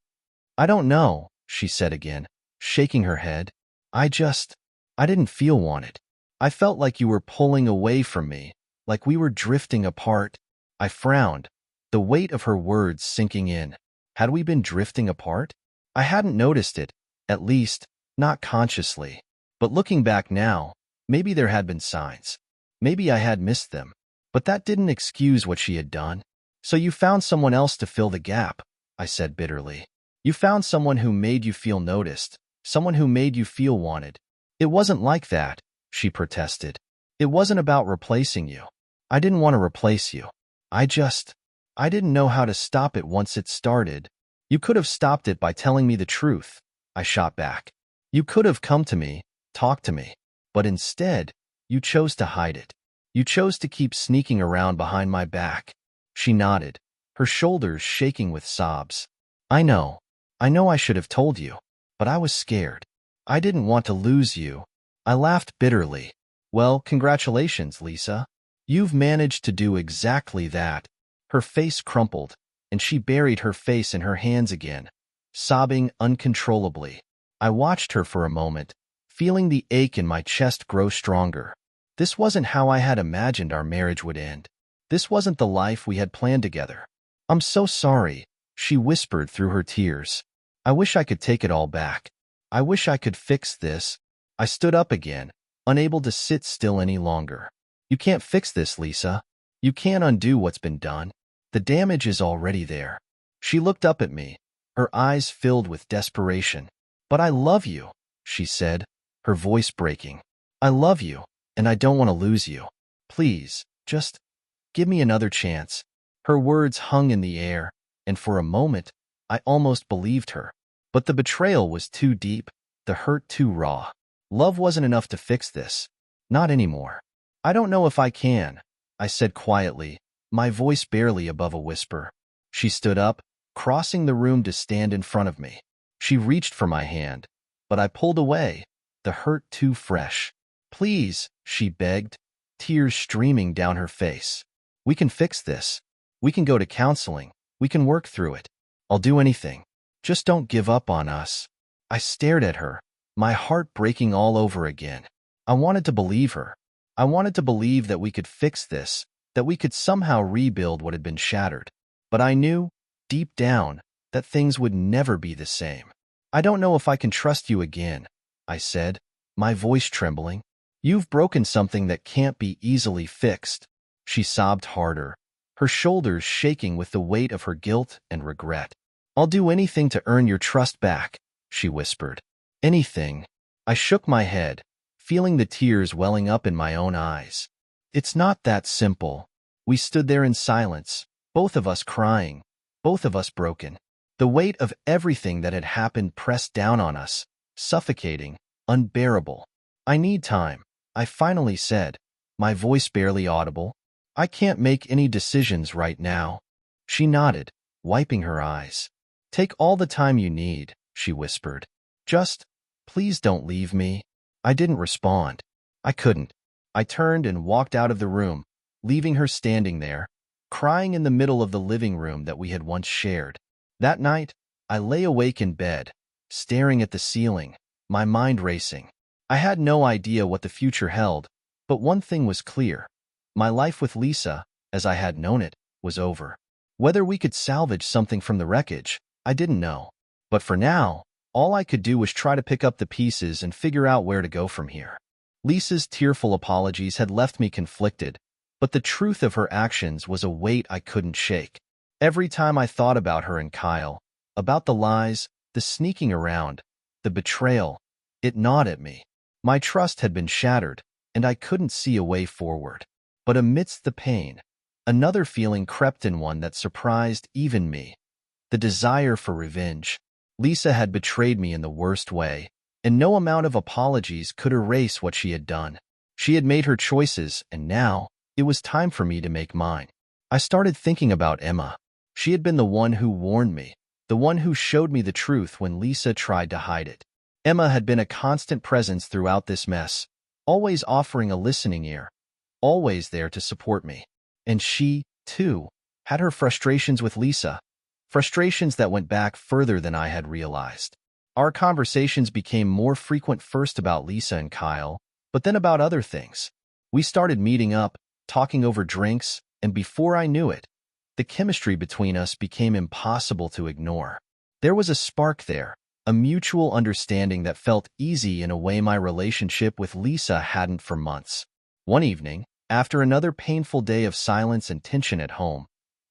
"I don't know," she said again, shaking her head. I didn't feel wanted. I felt like you were pulling away from me, like we were drifting apart." I frowned, the weight of her words sinking in. Had we been drifting apart? I hadn't noticed it, at least, not consciously. But looking back now, maybe there had been signs. Maybe I had missed them. But that didn't excuse what she had done. "So you found someone else to fill the gap," I said bitterly. "You found someone who made you feel noticed, someone who made you feel wanted." "It wasn't like that," she protested. "It wasn't about replacing you. I didn't want to replace you. I didn't know how to stop it once it started." "You could have stopped it by telling me the truth," I shot back. "You could have come to me, talked to me. But instead, you chose to hide it. You chose to keep sneaking around behind my back." She nodded, her shoulders shaking with sobs. I know. I know I should have told you, but I was scared. I didn't want to lose you. I laughed bitterly. Well, congratulations, Lisa. You've managed to do exactly that. Her face crumpled, and she buried her face in her hands again, sobbing uncontrollably. I watched her for a moment, feeling the ache in my chest grow stronger. This wasn't how I had imagined our marriage would end. This wasn't the life we had planned together. I'm so sorry, she whispered through her tears. I wish I could take it all back. I wish I could fix this. I stood up again, unable to sit still any longer. You can't fix this, Lisa. You can't undo what's been done. The damage is already there. She looked up at me, her eyes filled with desperation. But I love you, she said, her voice breaking. I love you, and I don't want to lose you. Please, just give me another chance. Her words hung in the air, and for a moment, I almost believed her. But the betrayal was too deep, the hurt too raw. Love wasn't enough to fix this. Not anymore. I don't know if I can, I said quietly, my voice barely above a whisper. She stood up, crossing the room to stand in front of me. She reached for my hand, but I pulled away, the hurt too fresh. Please, she begged, tears streaming down her face. We can fix this. We can go to counseling. We can work through it. I'll do anything. Just don't give up on us. I stared at her, my heart breaking all over again. I wanted to believe her. I wanted to believe that we could fix this, that we could somehow rebuild what had been shattered. But I knew, deep down, that things would never be the same. I don't know if I can trust you again, I said, my voice trembling. You've broken something that can't be easily fixed. She sobbed harder, her shoulders shaking with the weight of her guilt and regret. I'll do anything to earn your trust back, she whispered. Anything. I shook my head, feeling the tears welling up in my own eyes. It's not that simple. We stood there in silence, both of us crying, both of us broken. The weight of everything that had happened pressed down on us, suffocating, unbearable. I need time, I finally said, my voice barely audible. I can't make any decisions right now. She nodded, wiping her eyes. Take all the time you need, she whispered. Just, please don't leave me. I didn't respond. I couldn't. I turned and walked out of the room, leaving her standing there, crying in the middle of the living room that we had once shared. That night, I lay awake in bed, staring at the ceiling, my mind racing. I had no idea what the future held, but one thing was clear. My life with Lisa, as I had known it, was over. Whether we could salvage something from the wreckage, I didn't know. But for now, all I could do was try to pick up the pieces and figure out where to go from here. Lisa's tearful apologies had left me conflicted, but the truth of her actions was a weight I couldn't shake. Every time I thought about her and Kyle, about the lies, the sneaking around, the betrayal, it gnawed at me. My trust had been shattered, and I couldn't see a way forward. But amidst the pain, another feeling crept in, one that surprised even me. The desire for revenge. Lisa had betrayed me in the worst way, and no amount of apologies could erase what she had done. She had made her choices, and now, it was time for me to make mine. I started thinking about Emma. She had been the one who warned me, the one who showed me the truth when Lisa tried to hide it. Emma had been a constant presence throughout this mess, always offering a listening ear, always there to support me. And she, too, had her frustrations with Lisa, frustrations that went back further than I had realized. Our conversations became more frequent, first about Lisa and Kyle, but then about other things. We started meeting up, talking over drinks, and before I knew it, the chemistry between us became impossible to ignore. There was a spark there, a mutual understanding that felt easy in a way my relationship with Lisa hadn't for months. One evening, after another painful day of silence and tension at home,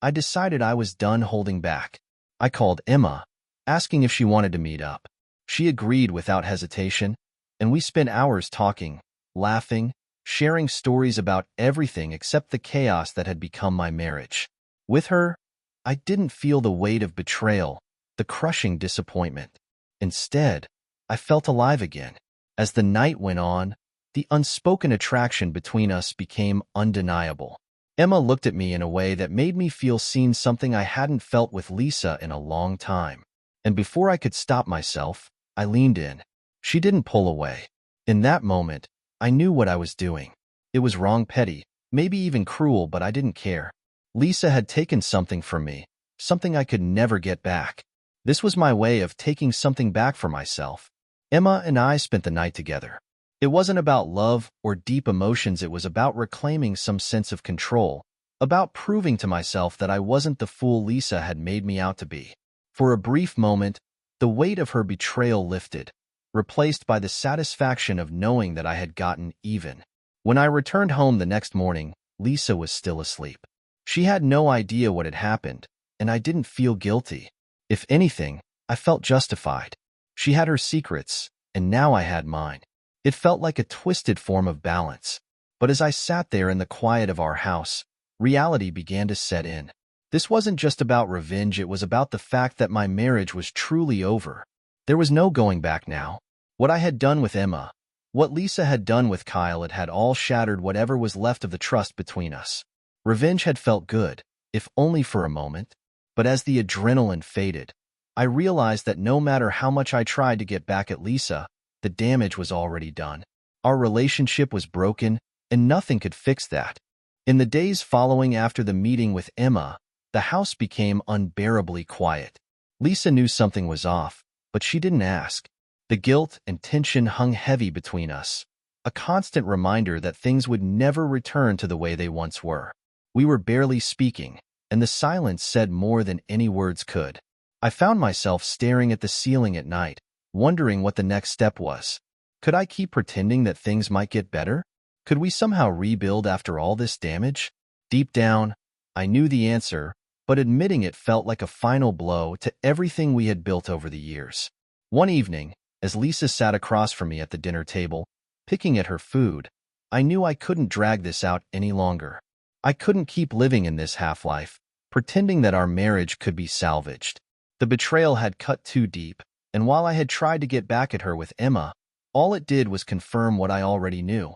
I decided I was done holding back. I called Emma, asking if she wanted to meet up. She agreed without hesitation, and we spent hours talking, laughing, sharing stories about everything except the chaos that had become my marriage. With her, I didn't feel the weight of betrayal, the crushing disappointment. Instead, I felt alive again. As the night went on, the unspoken attraction between us became undeniable. Emma looked at me in a way that made me feel seen, something I hadn't felt with Lisa in a long time. And before I could stop myself, I leaned in. She didn't pull away. In that moment, I knew what I was doing. It was wrong, petty, maybe even cruel, but I didn't care. Lisa had taken something from me, something I could never get back. This was my way of taking something back for myself. Emma and I spent the night together. It wasn't about love or deep emotions, it was about reclaiming some sense of control, about proving to myself that I wasn't the fool Lisa had made me out to be. For a brief moment, the weight of her betrayal lifted, replaced by the satisfaction of knowing that I had gotten even. When I returned home the next morning, Lisa was still asleep. She had no idea what had happened, and I didn't feel guilty. If anything, I felt justified. She had her secrets, and now I had mine. It felt like a twisted form of balance. But as I sat there in the quiet of our house, reality began to set in. This wasn't just about revenge, it was about the fact that my marriage was truly over. There was no going back now. What I had done with Emma, what Lisa had done with Kyle, it had all shattered whatever was left of the trust between us. Revenge had felt good, if only for a moment. But as the adrenaline faded, I realized that no matter how much I tried to get back at Lisa, the damage was already done. Our relationship was broken, and nothing could fix that. In the days following after the meeting with Emma, the house became unbearably quiet. Lisa knew something was off, but she didn't ask. The guilt and tension hung heavy between us, a constant reminder that things would never return to the way they once were. We were barely speaking, and the silence said more than any words could. I found myself staring at the ceiling at night, wondering what the next step was. Could I keep pretending that things might get better? Could we somehow rebuild after all this damage? Deep down, I knew the answer, but admitting it felt like a final blow to everything we had built over the years. One evening, as Lisa sat across from me at the dinner table, picking at her food, I knew I couldn't drag this out any longer. I couldn't keep living in this half-life, pretending that our marriage could be salvaged. The betrayal had cut too deep, and while I had tried to get back at her with Emma, all it did was confirm what I already knew.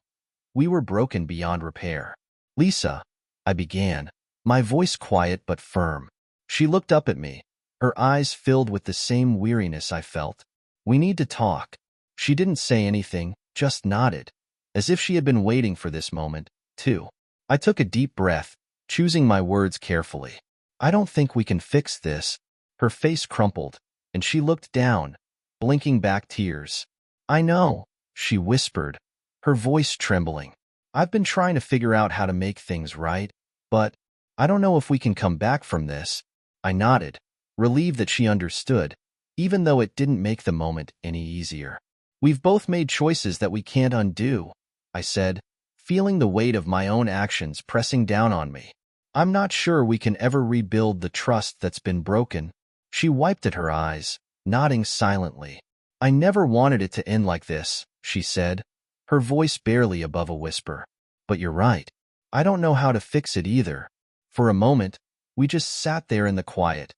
We were broken beyond repair. Lisa, I began, my voice quiet but firm. She looked up at me, her eyes filled with the same weariness I felt. We need to talk. She didn't say anything, just nodded, as if she had been waiting for this moment, too. I took a deep breath, choosing my words carefully. I don't think we can fix this. Her face crumpled, and she looked down, blinking back tears. I know, she whispered, her voice trembling. I've been trying to figure out how to make things right, but I don't know if we can come back from this. I nodded, relieved that she understood, even though it didn't make the moment any easier. We've both made choices that we can't undo, I said, feeling the weight of my own actions pressing down on me. I'm not sure we can ever rebuild the trust that's been broken. She wiped at her eyes, nodding silently. I never wanted it to end like this, she said, her voice barely above a whisper. But you're right. I don't know how to fix it either. For a moment, we just sat there in the quiet,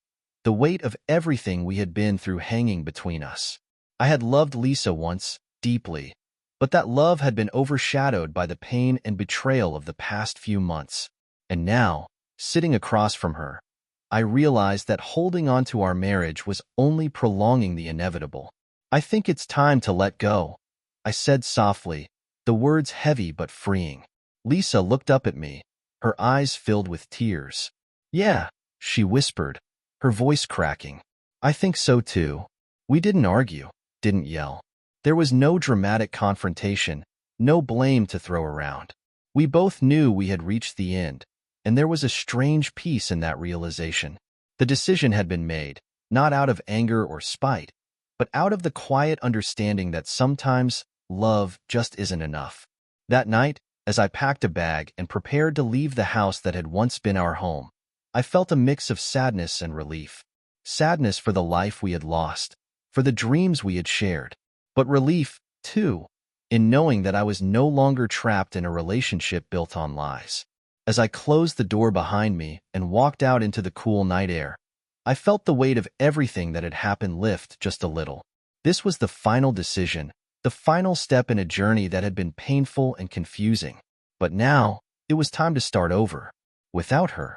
the weight of everything we had been through hanging between us. I had loved Lisa once, deeply, but that love had been overshadowed by the pain and betrayal of the past few months. And now, sitting across from her, I realized that holding on to our marriage was only prolonging the inevitable. I think it's time to let go, I said softly, the words heavy but freeing. Lisa looked up at me, her eyes filled with tears. Yeah, she whispered, her voice cracking. I think so too. We didn't argue, didn't yell. There was no dramatic confrontation, no blame to throw around. We both knew we had reached the end, and there was a strange peace in that realization. The decision had been made, not out of anger or spite, but out of the quiet understanding that sometimes love just isn't enough. That night, as I packed a bag and prepared to leave the house that had once been our home, I felt a mix of sadness and relief. Sadness for the life we had lost, for the dreams we had shared, but relief, too, in knowing that I was no longer trapped in a relationship built on lies. As I closed the door behind me and walked out into the cool night air, I felt the weight of everything that had happened lift just a little. This was the final decision, the final step in a journey that had been painful and confusing. But now, it was time to start over. Without her.